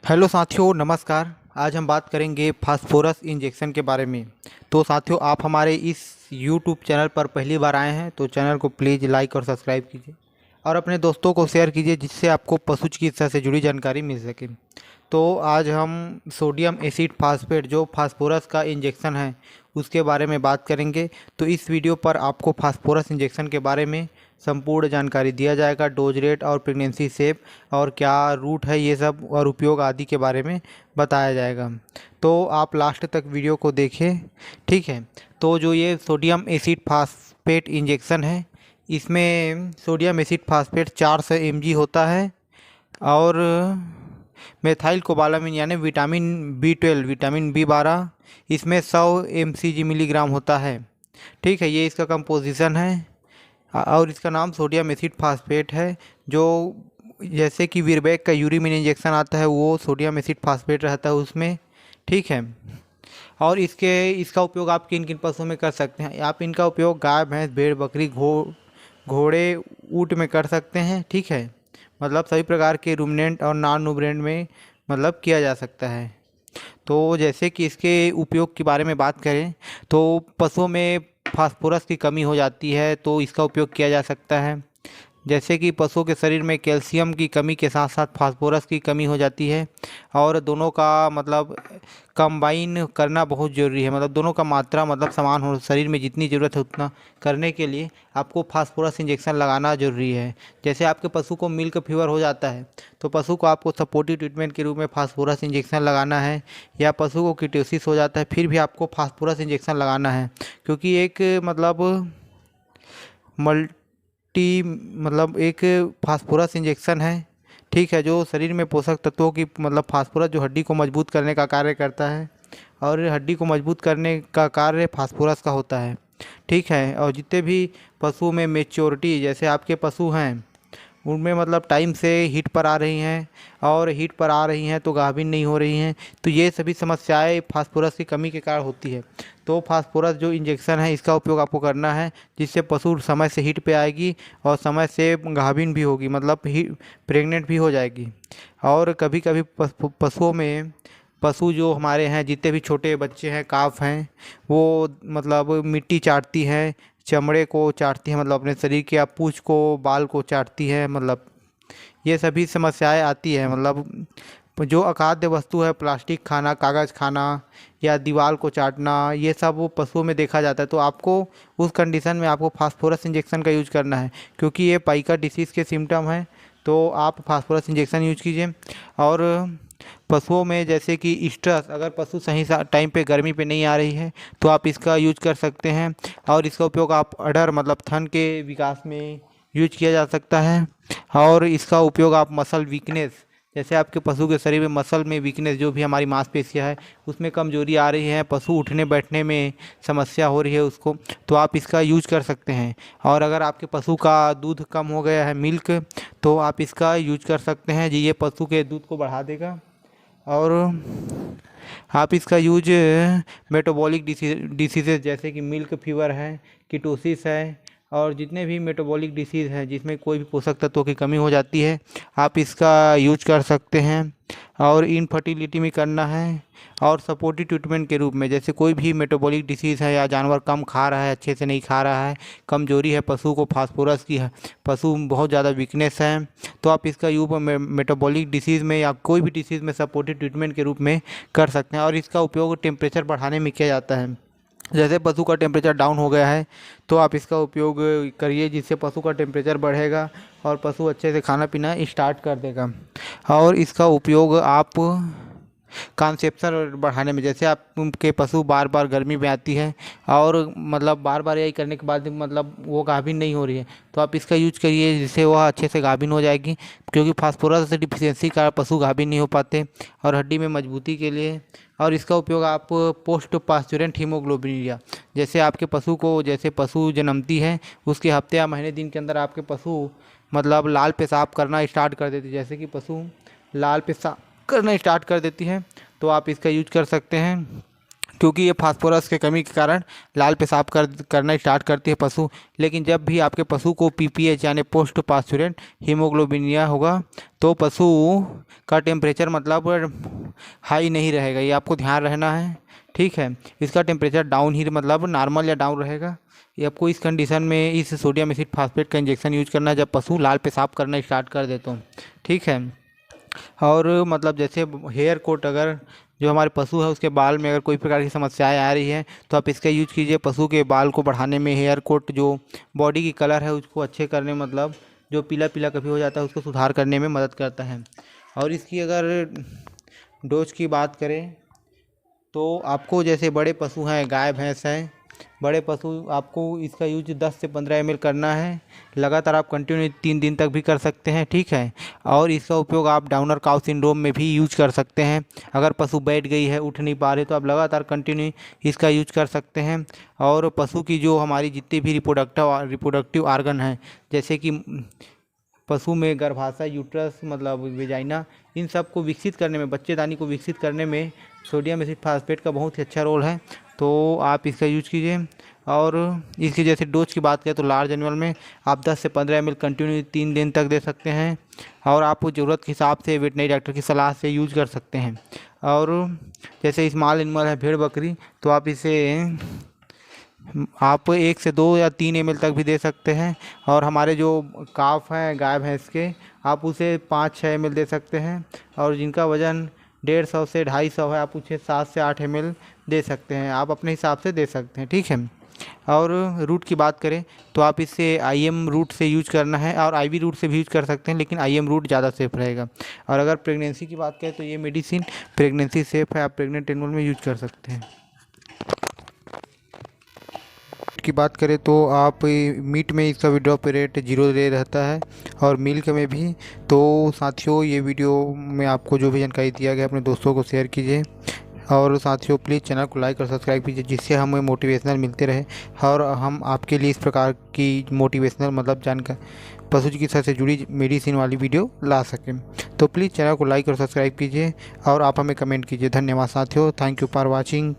Hello साथियों, नमस्कार। आज हम बात करेंगे फास्फोरस इंजेक्शन के बारे में। तो साथियों, आप हमारे इस यूट्यूब चैनल पर पहली बार आए हैं तो चैनल को प्लीज़ लाइक और सब्सक्राइब कीजिए और अपने दोस्तों को शेयर कीजिए, जिससे आपको पशु चिकित्सा से जुड़ी जानकारी मिल सके। तो आज हम सोडियम एसिड फास्फेट जो फास्फोरस का इंजेक्शन है उसके बारे में बात करेंगे। तो इस वीडियो पर आपको फास्फोरस इंजेक्शन के बारे में संपूर्ण जानकारी दिया जाएगा। डोज रेट और प्रेगनेंसी सेफ और क्या रूट है, ये सब और उपयोग आदि के बारे में बताया जाएगा। तो आप लास्ट तक वीडियो को देखें, ठीक है। तो जो ये सोडियम एसिड फास्फेट इंजेक्शन है, इसमें सोडियम एसिड फास्फेट 400 mg होता है और मेथाइल कोबालामिन यानी विटामिन B12, विटामिन B12 इसमें 100 mcg मिलीग्राम होता है, ठीक है। ये इसका कंपोजिशन है और इसका नाम सोडियम एसिड फास्फेट है। जो जैसे कि वीरबैक का यूरिमिन इंजेक्शन आता है वो सोडियम एसिड फास्फेट रहता है उसमें, ठीक है। और इसका उपयोग आप किन किन पशुओं में कर सकते हैं? आप इनका उपयोग गाय, भैंस, भेड़, बकरी, घोड़े, ऊँट में कर सकते हैं, ठीक है। मतलब सभी प्रकार के रूमिनेंट और नॉन रूमिनेंट में मतलब किया जा सकता है। तो जैसे कि इसके उपयोग के बारे में बात करें तो पशुओं में फास्फोरस की कमी हो जाती है तो इसका उपयोग किया जा सकता है। जैसे कि पशुओं के शरीर में कैल्शियम की कमी के साथ साथ फास्फोरस की कमी हो जाती है और दोनों का मतलब कंबाइन करना बहुत ज़रूरी है। मतलब दोनों का मात्रा मतलब समान हो, शरीर में जितनी ज़रूरत है उतना करने के लिए आपको फास्फोरस इंजेक्शन लगाना ज़रूरी है। जैसे आपके पशु को मिल्क फीवर हो जाता है तो पशु को आपको सपोर्टिव ट्रीटमेंट के रूप में फास्फोरस इंजेक्शन लगाना है, या पशु को कीटोसिस हो जाता है फिर भी आपको फास्फोरस इंजेक्शन लगाना है, क्योंकि एक मतलब मतलब एक फास्फोरस इंजेक्शन है, ठीक है, जो शरीर में पोषक तत्वों की मतलब फास्फोरस जो हड्डी को मजबूत करने का कार्य करता है और हड्डी को मजबूत करने का कार्य फास्फोरस का होता है, ठीक है। और जितने भी पशु में मेच्योरिटी, जैसे आपके पशु हैं उनमें मतलब टाइम से हीट पर आ रही हैं और हीट पर आ रही हैं तो गाभिन नहीं हो रही हैं, तो ये सभी समस्याएं फास्फोरस की कमी के कारण होती है। तो फास्फोरस जो इंजेक्शन है इसका उपयोग आपको करना है, जिससे पशु समय से हीट पे आएगी और समय से गाभिन भी होगी, मतलब प्रेग्नेंट भी हो जाएगी। और कभी कभी पशुओं में पशु जो हमारे हैं जितने भी छोटे बच्चे हैं, काफ हैं, वो मतलब मिट्टी चाटती हैं, चमड़े को चाटती है, मतलब अपने शरीर के या पूँछ को, बाल को चाटती है, मतलब ये सभी समस्याएं आती है। मतलब जो अखाद्य वस्तु है, प्लास्टिक खाना, कागज़ खाना या दीवार को चाटना, ये सब वो पशुओं में देखा जाता है। तो आपको उस कंडीशन में आपको फास्फोरस इंजेक्शन का यूज करना है, क्योंकि ये पाइका डिसीज़ के सिम्टम हैं। तो आप फास्फोरस इंजेक्शन यूज कीजिए। और पशुओं में जैसे कि स्ट्रेस, अगर पशु सही टाइम पे गर्मी पे नहीं आ रही है तो आप इसका यूज कर सकते हैं। और इसका उपयोग आप अडर मतलब थन के विकास में यूज किया जा सकता है। और इसका उपयोग आप मसल वीकनेस, जैसे आपके पशु के शरीर में मसल में वीकनेस, जो भी हमारी मांसपेशियां है उसमें कमजोरी आ रही है, पशु उठने बैठने में समस्या हो रही है उसको, तो आप इसका यूज कर सकते हैं। और अगर आपके पशु का दूध कम हो गया है, मिल्क, तो आप इसका यूज कर सकते हैं जी, ये पशु के दूध को बढ़ा देगा। और आप इसका यूज मेटाबॉलिक डिसीजेज जैसे कि मिल्क फीवर है, कीटोसिस है और जितने भी मेटाबॉलिक डिसीज़ हैं जिसमें कोई भी पोषक तत्वों की कमी हो जाती है, आप इसका यूज कर सकते हैं। और इनफर्टिलिटी में करना है और सपोर्टिव ट्रीटमेंट के रूप में, जैसे कोई भी मेटाबॉलिक डिसीज़ है या जानवर कम खा रहा है, अच्छे से नहीं खा रहा है, कमजोरी है पशु को, फास्फोरस की है, पशु बहुत ज़्यादा वीकनेस है, तो आप इसका यूज मेटाबॉलिक डिसीज़ में या कोई भी डिसीज़ में सपोर्टिव ट्रीटमेंट के रूप में कर सकते हैं। और इसका उपयोग टेम्परेचर बढ़ाने में किया जाता है। जैसे पशु का टेम्परेचर डाउन हो गया है तो आप इसका उपयोग करिए, जिससे पशु का टेम्परेचर बढ़ेगा और पशु अच्छे से खाना पीना स्टार्ट कर देगा। और इसका उपयोग आप कॉन्सेप्शन बढ़ाने में, जैसे आपके पशु बार बार गर्मी में आती है और मतलब बार बार यही करने के बाद भी मतलब वो गाभिन नहीं हो रही है, तो आप इसका यूज करिए जिससे वह अच्छे से गाभिन हो जाएगी, क्योंकि फास्फोरस डिफिशियंसी का पशु गाभिन नहीं हो पाते। और हड्डी में मजबूती के लिए। और इसका उपयोग आप पोस्ट पास्चुरेंट हीमोग्लोबिन, जैसे आपके पशु को, जैसे पशु जन्मती है उसके हफ्ते या महीने दिन के अंदर आपके पशु मतलब लाल पेशाब करना स्टार्ट कर देती है, जैसे कि पशु लाल पेशाब करना स्टार्ट कर देती है, तो आप इसका यूज कर सकते हैं, क्योंकि ये फास्फोरस के कमी के कारण लाल पेशाब करना स्टार्ट करती है पशु। लेकिन जब भी आपके पशु को पीपीएच यानी पोस्ट पास्चुरेंट हीमोग्लोबिनिया होगा तो पशु का टेम्परेचर मतलब हाई नहीं रहेगा, ये आपको ध्यान रहना है। ठीक है, इसका टेम्परेचर डाउन ही मतलब नॉर्मल या डाउन रहेगा। ये आपको इस कंडीशन में इस सोडियम एसिड फास्फेट का इंजेक्शन यूज करना है जब पशु लाल पेशाब करना स्टार्ट कर दे तो। ठीक है, और मतलब जैसे हेयर कोट, अगर जो हमारे पशु है उसके बाल में अगर कोई प्रकार की समस्याएं आ रही हैं तो आप इसका यूज कीजिए। पशु के बाल को बढ़ाने में हेयर कोट जो बॉडी की कलर है उसको अच्छे करने मतलब जो पीला पीला कभी हो जाता है उसको सुधार करने में मदद करता है। और इसकी अगर डोज की बात करें तो आपको जैसे बड़े पशु हैं, गाय भैंस हैं, बड़े पशु आपको इसका यूज 10 से 15 ml करना है। लगातार आप कंटिन्यू 3 दिन तक भी कर सकते हैं। ठीक है, और इसका उपयोग आप डाउनर काउ सिंड्रोम में भी यूज कर सकते हैं। अगर पशु बैठ गई है, उठ नहीं पा रहे तो आप लगातार कंटिन्यू इसका यूज कर सकते हैं। और पशु की जो हमारी जितनी भी रिप्रोडक्टिव आर्गन हैं, जैसे कि पशु में गर्भाशय, यूट्रस मतलब वेजाइना, इन सब को विकसित करने में, बच्चेदानी को विकसित करने में सोडियम एसिड फास्फेट का बहुत ही अच्छा रोल है, तो आप इसका यूज कीजिए। और इसकी जैसे डोज की बात करें तो लार्ज एनिमल में आप 10 से 15 ml कंटिन्यू 3 दिन तक दे सकते हैं। और आप ज़रूरत के हिसाब से वेटनरी डॉक्टर की सलाह से यूज कर सकते हैं। और जैसे स्मॉल एनिमल है, भेड़ बकरी, तो आप इसे आप 1 से 2 या 3 ml तक भी दे सकते हैं। और हमारे जो काफ हैं गाय भैंस के, आप उसे 5-6 ml दे सकते हैं। और जिनका वज़न 150 से 250 है आप उसे 7 से 8 ml दे सकते हैं। आप अपने हिसाब से दे सकते हैं। ठीक है, और रूट की बात करें तो आप इसे IM रूट से यूज करना है और IV रूट से भी यूज कर सकते हैं, लेकिन IM रूट ज़्यादा सेफ रहेगा। और अगर प्रेगनेंसी की बात करें तो ये मेडिसिन प्रेगनेंसी सेफ है, आप प्रेग्नेंट एनिमल में यूज कर सकते हैं। की बात करें तो आप मीट में इसका विड्रॉप रेट 0 दे रहता है और मिल्क में भी। तो साथियों, ये वीडियो में आपको जो भी जानकारी दिया गया अपने दोस्तों को शेयर कीजिए। और साथियों, प्लीज़ चैनल को लाइक और सब्सक्राइब कीजिए जिससे हमें मोटिवेशनल मिलते रहे और हम आपके लिए इस प्रकार की मोटिवेशनल मतलब जानकारी पशु चिकित्सा से जुड़ी मेडिसिन वाली वीडियो ला सकें। तो प्लीज़ चैनल को लाइक और सब्सक्राइब कीजिए और आप हमें कमेंट कीजिए। धन्यवाद साथियों, थैंक यू फॉर वॉचिंग।